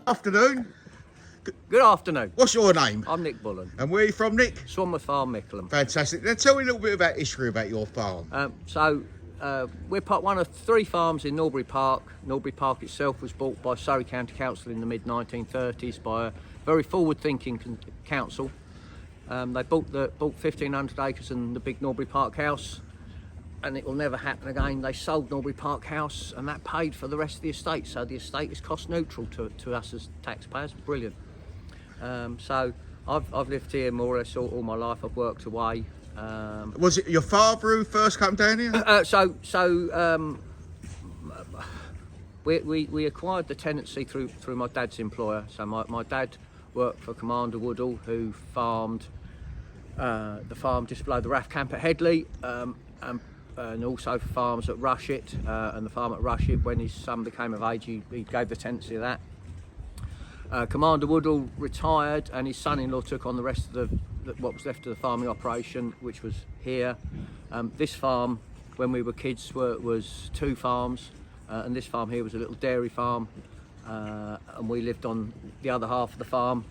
Afternoon. Good afternoon. What's your name? I'm Nick Bullen. And where are you from, Nick? Swanworth Farm, Mickleham. Fantastic. Now tell me a little bit about history about your farm. We're one of 3 farms in Norbury Park. Norbury Park itself was bought by Surrey County Council in the mid-1930s by a very forward-thinking council. They bought 1,500 acres and the big Norbury Park house, and it will never happen again. They sold Norbury Park house, and that paid for the rest of the estate. So the estate is cost neutral to us as taxpayers. Brilliant. So I've lived here more or less all my life. I've worked away. Was it your father who first came down here? We acquired the tenancy through my dad's employer. So my dad worked for Commander Woodall, who farmed the farm just below the RAF camp at Headley, and also for farms at Rushet, and the farm at Rushet. When his son became of age, he gave the tenancy of that. Commander Woodall retired, and his son-in-law took on the rest of what was left of the farming operation, which was here. This farm, when we were kids, was 2 farms, and this farm here was a little dairy farm, and we lived on the other half of the farm,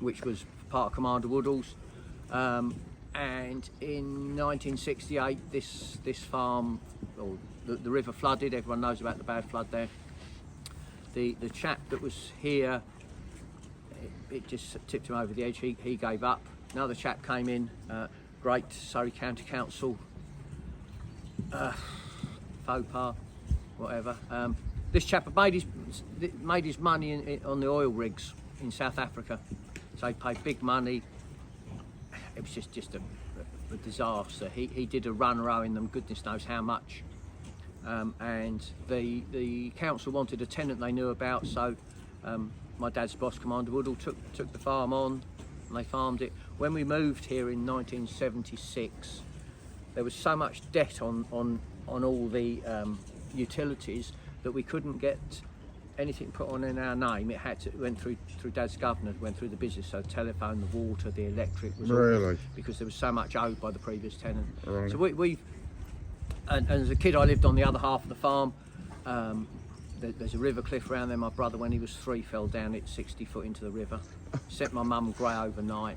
which was part of Commander Woodall's. And in 1968, this farm, or the river flooded. Everyone knows about the bad flood there. The chap that was here, it just tipped him over the edge. He gave up. Another chap came in, great Surrey County Council, faux pas, whatever. This chap had made his money on the oil rigs in South Africa. So he paid big money. It was just a disaster. He did a run in them, goodness knows how much. And the council wanted a tenant they knew about, so my dad's boss, Commander Woodall, took the farm on, and they farmed it. When we moved here in 1976, there was so much debt on all the utilities that we couldn't get anything put on in our name. It went through Dad's governor, went through the business, so telephone, the water, the electric was really all, because there was so much owed by the previous tenant. Right. So and as a kid, I lived on the other half of the farm. There's a river cliff around there. My brother, when he was 3, fell down it 60 foot into the river. Set my mum grey overnight.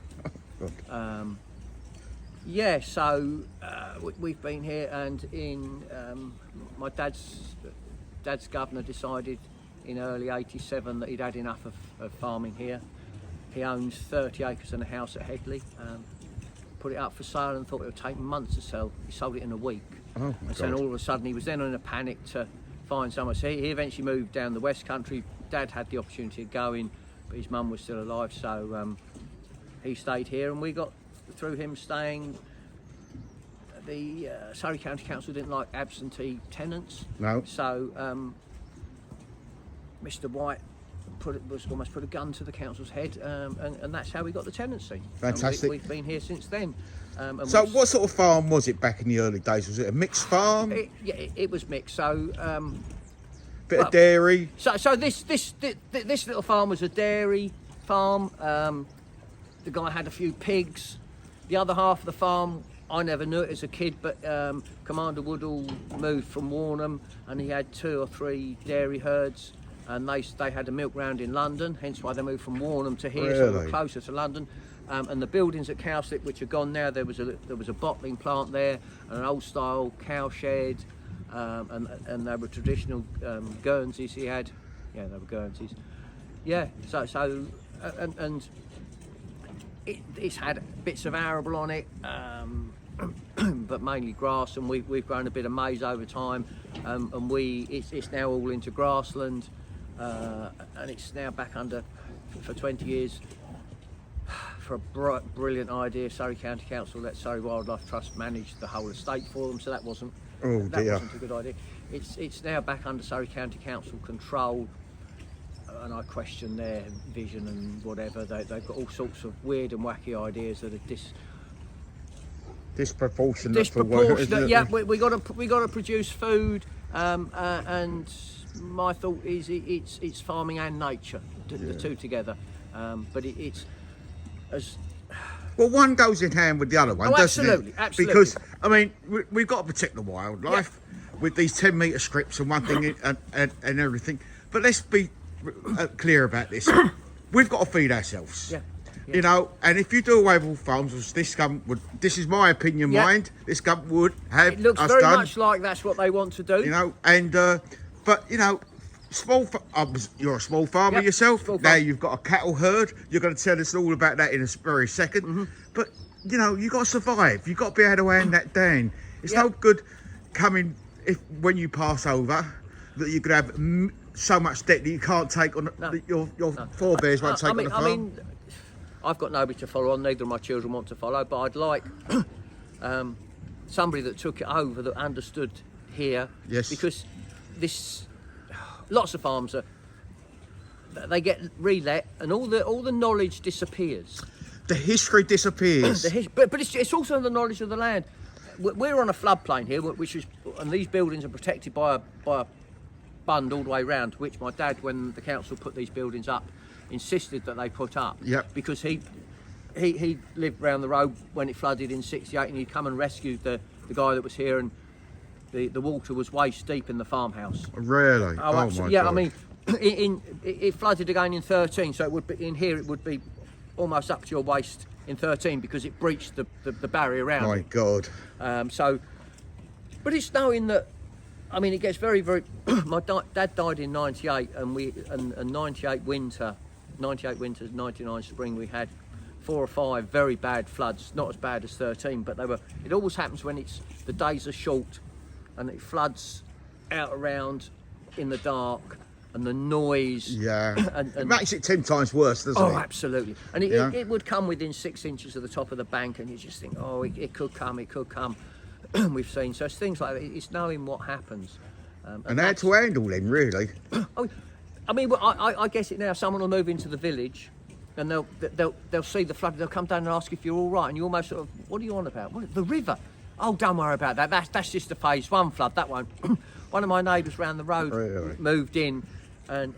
We've been here, and in my dad's governor decided in early '87 that he'd had enough of farming here. He owns 30 acres and a house at Headley. Put it up for sale and thought it would take months to sell. He sold it in a week. Oh, and then all of a sudden he was then in a panic to find somewhere. So he eventually moved down the West Country. Dad had the opportunity of going, but his mum was still alive, so he stayed here, and we got through him staying. The Surrey County Council didn't like absentee tenants. No. So Mr. White almost put a gun to the council's head, and that's how we got the tenancy. Fantastic. We've been here since then. So what sort of farm was it back in the early days? Was it a mixed farm? It was mixed. So of dairy? So this little farm was a dairy farm. The guy had a few pigs. The other half of the farm, I never knew it as a kid, but Commander Woodall moved from Warnham, and he had 2 or 3 dairy herds, and they had a milk round in London, hence why they moved from Warnham to here, so they were closer to London. And the buildings at Cowslip, which are gone now, there was a bottling plant there, and an old style cow shed, and they were traditional Guernseys he had. Yeah, they were Guernseys. Yeah, and it's had bits of arable on it, but mainly grass, and we've grown a bit of maize over time, and it's now all into grassland, and it's now back under for 20 years. For a brilliant idea, Surrey County Council let Surrey Wildlife Trust manage the whole estate for them, so that wasn't a good idea. It's now back under Surrey County Council control, and I question their vision and whatever. They've got all sorts of weird and wacky ideas that are disproportionate. Yeah, we got to produce food, and my thought is it's farming and nature, the 2 together. But it's as well, one goes in hand with the other one, doesn't absolutely, it? Absolutely. Because I mean, we've got to protect the wildlife with these 10-metre strips and one thing and everything. But let's be clear about this. We've got to feed ourselves. Yeah. You know, and if you do away with all farms, which this government would, this is my opinion, Yeah. mind, this government would have It looks us very done, much like that's what they want to do. you know, and, but, you know, you're a small farmer Yep, yourself. small Now farm. you've got a cattle herd. You're going to tell us all about that in a very second. Mm-hmm. But, you know, you've got to survive. You've got to be able to hand that down. It's Yep. no good coming, when you pass over, that you could have so much debt that you can't take on, No. that your forebears won't take on the farm. I mean, I've got nobody to follow on. Neither of my children want to follow. But I'd like somebody that took it over that understood here. Yes. Because lots of farms they get relet and all the knowledge disappears. The history disappears. But it's also the knowledge of the land. We're on a floodplain here, and these buildings are protected by a bund all the way round, which my dad, when the council put these buildings up, insisted that they put up. Yep. Because he lived round the road when it flooded in '68, and he'd come and rescued the guy that was here, and the water was waist deep in the farmhouse. Really? Oh, my absolutely. Yeah, God. I mean, it flooded again in 13, so it would be in here. It would be almost up to your waist in 13 because it breached the barrier around. My God. But it's knowing that. I mean, it gets very, very. My dad died in '98, and 98 winter, 98 winters, 99 spring, we had 4 or 5 very bad floods. Not as bad as 13, but they were. It always happens when the days are short, and it floods out around in the dark, and the noise. Yeah. And it makes it 10 times worse, doesn't Oh, it? absolutely. And Yeah. it would come within 6 inches of the top of the bank, and you just think, oh, it could come, it could come. We've seen. So it's things like that. It's knowing what happens. And how that's- to handle them, really. Oh, I mean, well, I guess it now. Someone will move into the village, and they'll see the flood. They'll come down and ask if you're all right, and you almost sort of, what are you on about? The river. Oh, don't worry about that. That's just a phase 1 flood. That won't. One of my neighbours round the road Really? moved in, and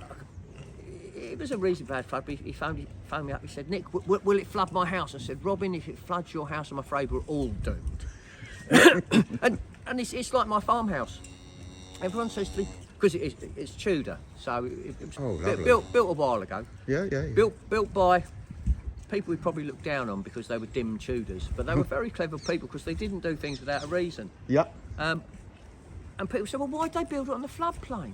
it was a reasonably bad flood. But he phoned me up. He said, Nick, will it flood my house? I said, Robin, if it floods your house, I'm afraid we're all doomed. and it's like my farmhouse. Everyone says to me, because it's Tudor, so it was lovely. built a while ago. Yeah. Built by people we probably looked down on because they were dim Tudors, but they were very clever people because they didn't do things without a reason. Yep. And people said, well, why'd they build it on the floodplain?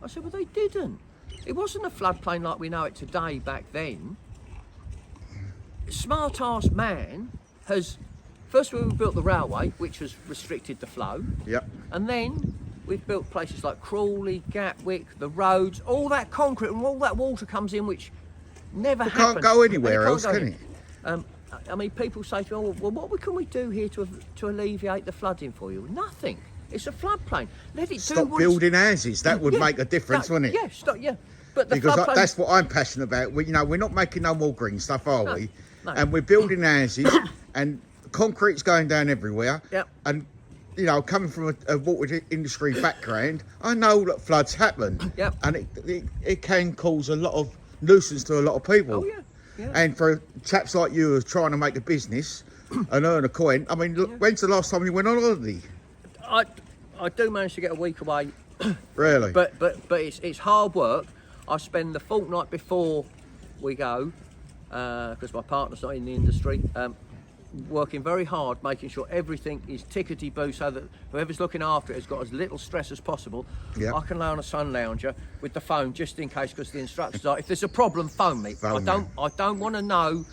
I said, well, they didn't. It wasn't a floodplain like we know it today back then. Smart-ass man has... First of all, we built the railway, which has restricted the flow. Yep. And then we've built places like Crawley, Gatwick, the roads, all that concrete and all that water comes in, which never happens. Can't go anywhere And it else, can't go can in. it? I mean, people say to me, well, what can we do here to alleviate the flooding for you? Nothing. It's a floodplain. Let it do Stop what it's- building houses. That would Yeah, make a difference, no, wouldn't it? Yeah, stop, yeah. But the Because floodplain... that's what I'm passionate about. We're not making no more green stuff, are No, we? no. And we're building houses, and concrete's going down everywhere. Yep. And coming from a water industry background, I know that floods happen. Yep. And it can cause a lot of nuisance to a lot of people. Oh, yeah. Yeah. And for chaps like you who's trying to make a business and earn a coin, I mean, look, when's the last time you went on holiday? I do manage to get a week away, Really? but it's hard work. I spend the fortnight before we go, because my partner's not in the industry, working very hard, making sure everything is tickety-boo so that whoever's looking after it has got as little stress as possible. Yeah. I can lay on a sun lounger with the phone just in case, because the instructions are, if there's a problem, phone me. Phone I don't want to know.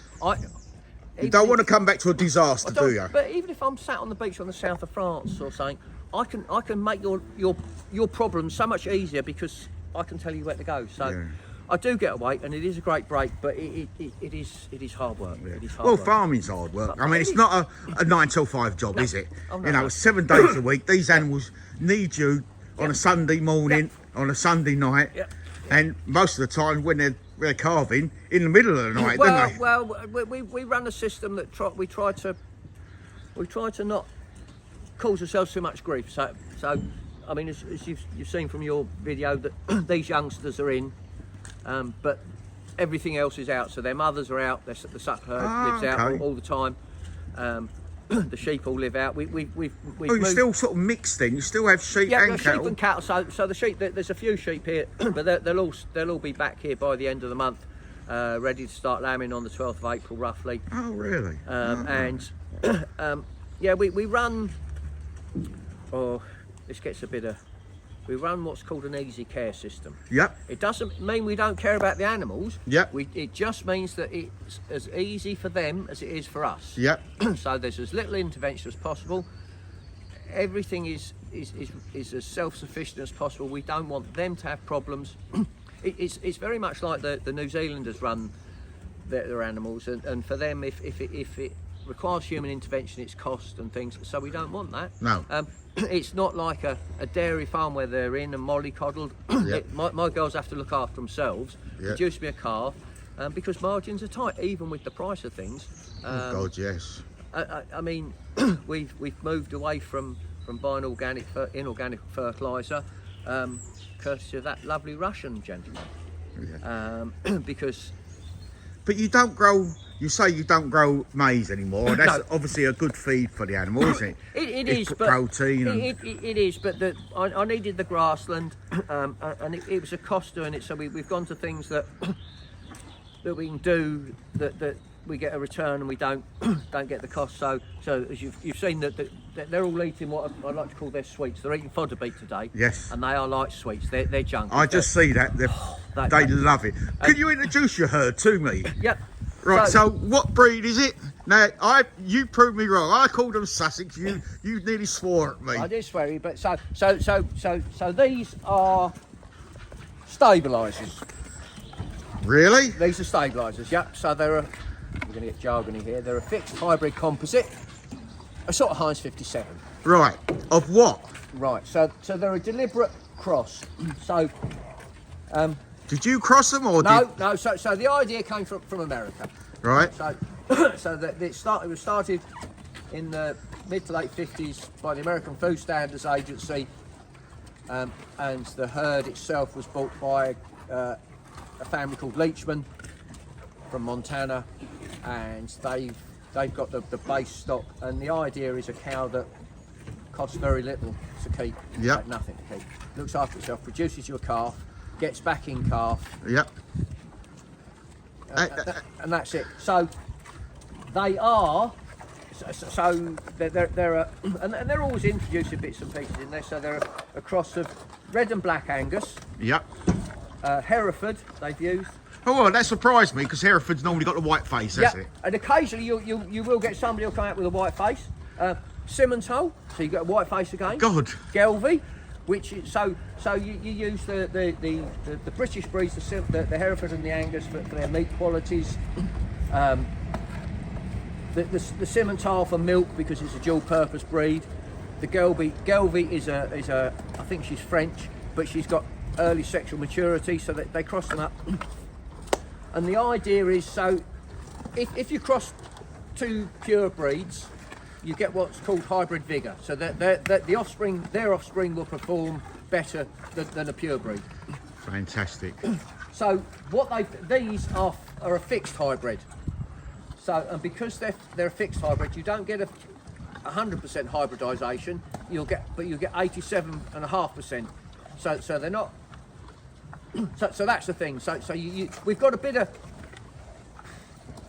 You don't want to come back to a disaster, do you? But even if I'm sat on the beach on the south of France or something, I can make your problem so much easier because I can tell you where to go. So Yeah. I do get away, and it is a great break, but it is hard work. It is hard Well, work. farming's hard work. I mean, it's not a 9 till 5 job, is it? Oh, no, You know, no. 7 days a week. These animals need you on a Sunday morning, on a Sunday night, Yeah. and most of the time when they're calving in the middle of the night, don't they? Well, we run a system that we try to not cause ourselves too much grief. So I mean, as you've seen from your video, that these youngsters are in, but everything else is out. So their mothers are out. The suck herd lives out okay. all the time. the sheep all live out. We've Oh, you moved- still sort of mixed then. You still have sheep yeah, and sheep cattle. and cattle. So the sheep, there's a few sheep here, but they'll all be back here by the end of the month, ready to start lambing on the 12th of April, roughly. Oh, really? And yeah, we run. Oh, this gets a bit of. We run what's called an easy care system. Yep. It doesn't mean we don't care about the animals. Yep. It just means that it's as easy for them as it is for us. Yep. So there's as little intervention as possible. Everything is as self-sufficient as possible. We don't want them to have problems. It's very much like the New Zealanders run their animals, and for them, if it requires human intervention, it's cost and things. So we don't want that. No. It's not like a dairy farm where they're in and mollycoddled. Yep. My girls have to look after themselves, Yep. produce me a calf, because margins are tight, even with the price of things. Oh, God, yes. I mean, we've moved away from buying inorganic fertiliser, courtesy of that lovely Russian gentleman. Yeah. Because But you don't grow. You say you don't grow maize anymore. That's No. obviously a good feed for the animal, isn't it? it It's is, but protein. And, it is, but I needed the grassland, and it was a cost doing it. So we've gone to things that that we can do that we get a return and we don't get the cost. So as you've seen that they're all eating what I like to call their sweets. They're eating fodder beet today. Yes. And they are like sweets. They're junk. I just see that. They love it. Could you introduce your herd to me? Yep. Right. So what breed is it? Now you proved me wrong. I called them Sussex. You nearly swore at me. I did swear you, but so these are stabilisers. Really? These are stabilisers, yep. So they're we're going to get jargony here. They're a fixed hybrid composite, a sort of Heinz 57. Right. Of what? Right. So they're a deliberate cross. So Did you cross them or no. So the idea came from America. Right. So that it was started in the mid to late 50s by the American Food Standards Agency, and the herd itself was bought by a family called Leachman from Montana, and they've got the base stock, and the idea is a cow that costs very little to keep, Yep. like nothing to keep, looks after itself, produces you a calf, gets back in calf, Yep. and that's it. So they are. So they're and they're always introducing bits and pieces in there. So they're a cross of red and black Angus, Yep. Hereford they've used. Oh, well, that surprised me because Hereford's normally got the white face, hasn't it? And occasionally you will get somebody who'll come out with a white face. Simmental, so you get a white face again. God. Gelvy, which is, so you use the British breeds, the Hereford and the Angus for their meat qualities. The Simmental for milk because it's a dual purpose breed. The Gelvy is a I think she's French, but she's got early sexual maturity, so that they cross them up. And the idea is, so if you cross two pure breeds, you get what's called hybrid vigour. So that their offspring will perform better than a pure breed. Fantastic. So these are a fixed hybrid. So, and because they're a fixed hybrid, you don't get 100% hybridisation. You'll get 87.5%. So they're not. So that's the thing. So we've got a bit of.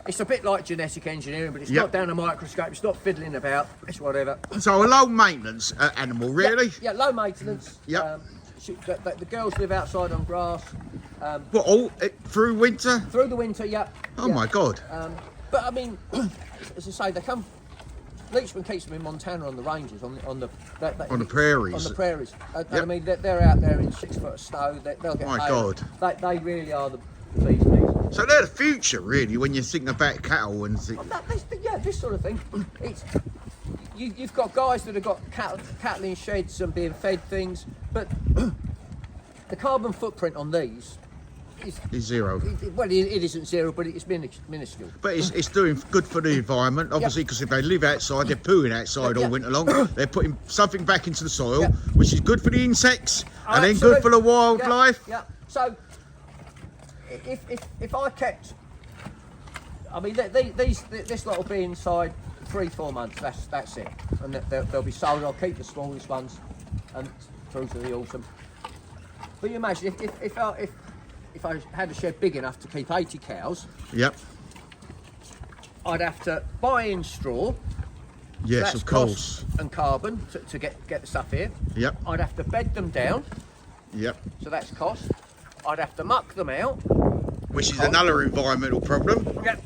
It's a bit like genetic engineering, but it's Yep. not down a microscope. It's not fiddling about. It's whatever. So a low maintenance animal, really? Yeah, low maintenance. Yep. The girls live outside on grass What, all through winter? through the winter. Yeah. Oh yeah. my God. But I mean, as I say, they come. Leachman keeps them in Montana on the ranges, on the On the prairies. On the prairies. And I Yep. mean, they're out there in 6 foot of snow. They'll get. My hailed. God. They really are the bees. So they're the future, really, when you think about cattle and think. This sort of thing. It's you've got guys that have got cattle in sheds and being fed things, but the carbon footprint on these Is zero. it isn't zero, but it's minuscule. But it's doing good for the environment, obviously, because if they live outside, they're pooing outside all Yeah. winter long. They're putting something back into the soil, Yeah. which is good for the insects and then good for the wildlife. Yeah. So if I kept, I mean, this lot will be inside 3-4 months. That's it, and they'll be sold. I'll keep the smallest ones, and through to the autumn. But you imagine if I had a shed big enough to keep 80 cows, Yep. I'd have to buy in straw. Yes, That's of course. cost and carbon to get the stuff here. Yep. I'd have to bed them down, Yep. so that's cost. I'd have to muck them out. Which is another environmental problem. Yep.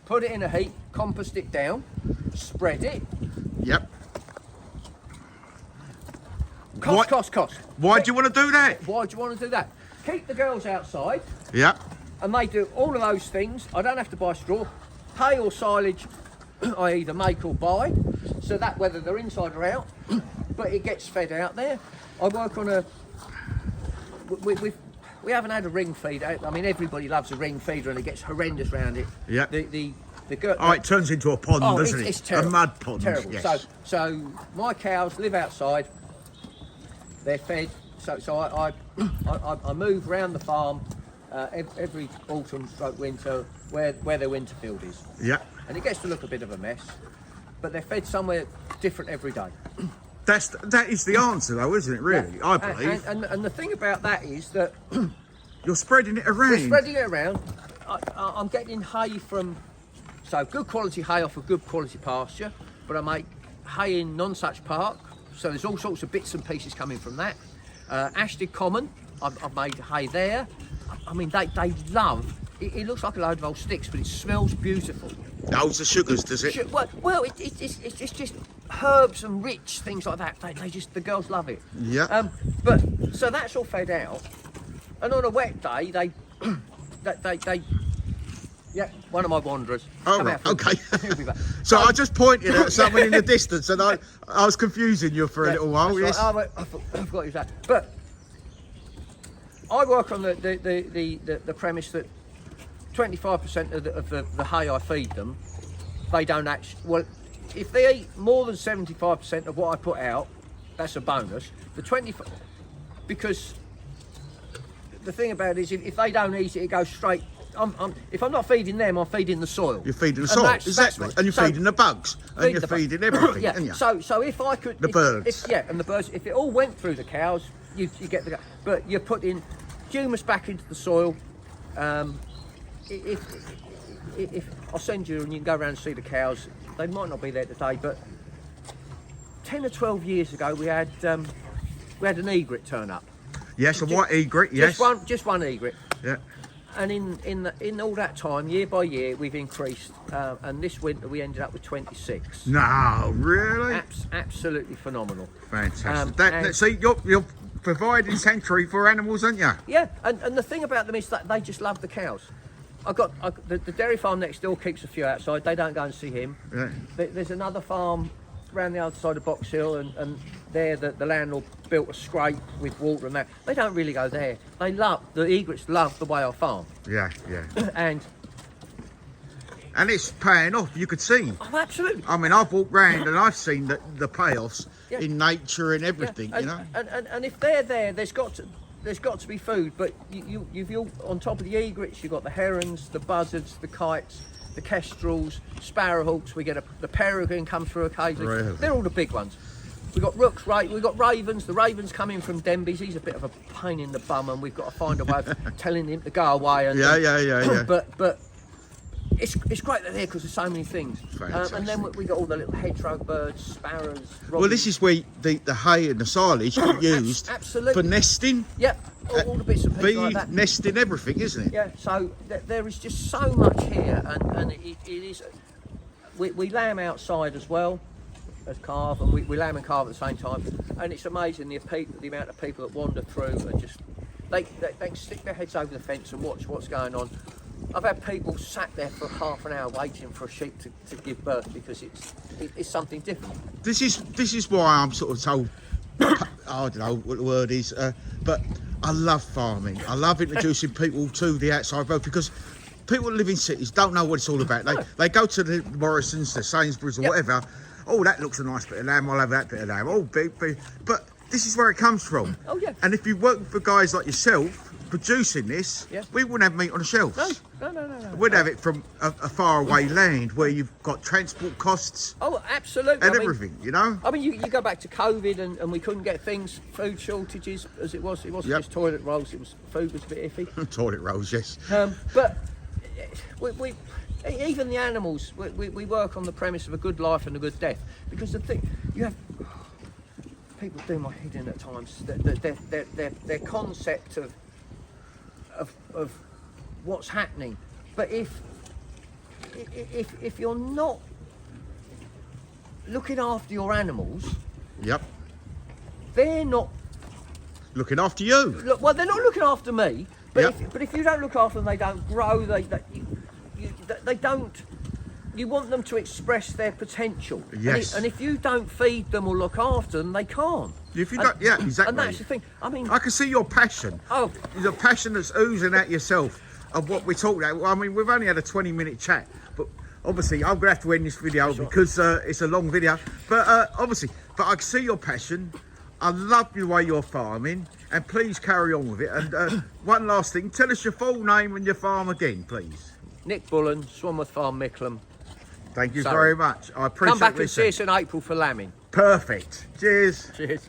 Put it in a heap, compost it down, spread it. Yep. Cost. Why do you want to do that? Why do you want to do that? Keep the girls outside, Yep. and they do all of those things. I don't have to buy straw. Hay or silage, I either make or buy, so that whether they're inside or out, but it gets fed out there. I work on a. We haven't had a ring feeder. I mean, everybody loves a ring feeder, and it gets horrendous around it. Yeah. The girl. Oh, it turns into a pond, Oh, doesn't it? it's terrible. A mud pond. Terrible. Yes. So my cows live outside. They're fed. So I move around the farm every autumn, stroke winter, where their winter field is, Yep. and it gets to look a bit of a mess. But they're fed somewhere different every day. That is the answer, though, isn't it? Really, Yeah. I believe And the thing about that is that you're spreading it around. we're spreading it around. I'm getting hay from good quality hay off a good quality pasture, but I make hay in Nonsuch Park, so there's all sorts of bits and pieces coming from that. Ashted Common, I've made hay there. I mean, they love. It looks like a load of old sticks, but it smells beautiful. Holds the sugars, does it? Well, it's just herbs and rich things like that. The girls love it. Yeah. But so that's all fed out, and on a wet day they yeah, one of my wanderers. Oh, come right, out from- okay. he'll be back. So I just pointed at someone in the distance, and I was confusing you for a little while. That's Yes. right. I forgot you that. But I work on the premise that 25% of the hay I feed them, they don't actually. Well, if they eat more than 75% of what I put out, that's a bonus. The 25, because the thing about it is, if they don't eat it, it goes straight. If I'm not feeding them, I'm feeding the soil. You're feeding the And soil, that's exactly, what- and you're so- feeding the bugs, and feed you're the bugs. feeding everything, Yeah. aren't you? So if I could, The birds. And the birds. If it all went through the cows, you get the. But you're putting humus back into the soil. If I'll send you and you can go around and see the cows. They might not be there today, but 10 or 12 years ago we had an egret turn up. Yes, a white egret. Yes. Just one egret. Yeah. And in all that time, year by year, we've increased. And this winter we ended up with 26. No, really. Absolutely phenomenal. Fantastic. and- See, you're providing sanctuary for animals, aren't you? Yeah, and the thing about them is that they just love the cows. The dairy farm next door keeps a few outside. They don't go and see him. Yeah. There's another farm around the other side of Box Hill, and there the landlord built a scrape with water and that. They don't really go there. The egrets love the way I farm, Yeah, yeah. and And it's paying off. You could see. oh, absolutely. I mean, I've walked round and I've seen the payoffs Yeah. in nature and everything. Yeah, You know. and if they're there, there's got to be food. But you've on top of the egrets, you've got the herons, the buzzards, the kites, the kestrels, sparrowhawks. We get the peregrine come through occasionally. Really? They're all the big ones. We've got rooks, right? We've got ravens. The ravens come in from Denby's. He's a bit of a pain in the bum, and we've got to find a way of telling him to go away. And Yeah. But it's great they're there because there's so many things. And then we got all the little hedgerow birds, sparrows. Well, this is where the hay and the silage get used absolutely. for nesting, Yep, all the bits and pieces bee like that. nesting, everything, isn't it? Yeah, so there is just so much here, and it is. We lamb outside as well as calve, and we lamb and calve at the same time, and it's amazing the amount of people that wander through and just they can stick their heads over the fence and watch what's going on. I've had people sat there for half an hour waiting for a sheep to give birth because it's something different. This is why I'm sort of told. I don't know what the word is, but I love farming. I love introducing people to the outside world because people that live in cities don't know what it's all about. They go to the Morrisons, the Sainsbury's, or Yep. whatever. Oh, that looks a nice bit of lamb. I'll have that bit of lamb. Oh, big. But this is where it comes from. Oh, yeah. And if you work for guys like yourself, producing this, Yeah. we wouldn't have meat on the shelves. No. We'd have it from a faraway land where you've got transport costs Oh, absolutely. and everything, you know? I mean, you go back to COVID and we couldn't get things, food shortages as it was. It wasn't Yep. just toilet rolls. Food was a bit iffy. Toilet rolls, yes. But we even the animals, we work on the premise of a good life and a good death. Because the thing, you have people do my head in at times. Their concept of what's happening. But if you're not looking after your animals, Yep. they're not. Looking after you. Well, they're not looking after me. But Yep. if you don't look after them, they don't grow. They don't. You want them to express their potential. Yes. And if you don't feed them or look after them, they can't. If you don't, yeah, exactly. And that's the thing. I mean, I can see your passion. oh, The passion that's oozing at yourself of what we're talking about. I mean, we've only had a 20-minute chat, but obviously I'm going to have to end this video because it's a long video. But obviously, I can see your passion. I love the way you're farming, and please carry on with it. And one last thing, tell us your full name and your farm again, please. Nick Bullen, Swanworth Farm, Mickleham. Thank you Sorry. very much. I appreciate Come back and see listening. us in April for lambing. Perfect. Cheers. Cheers.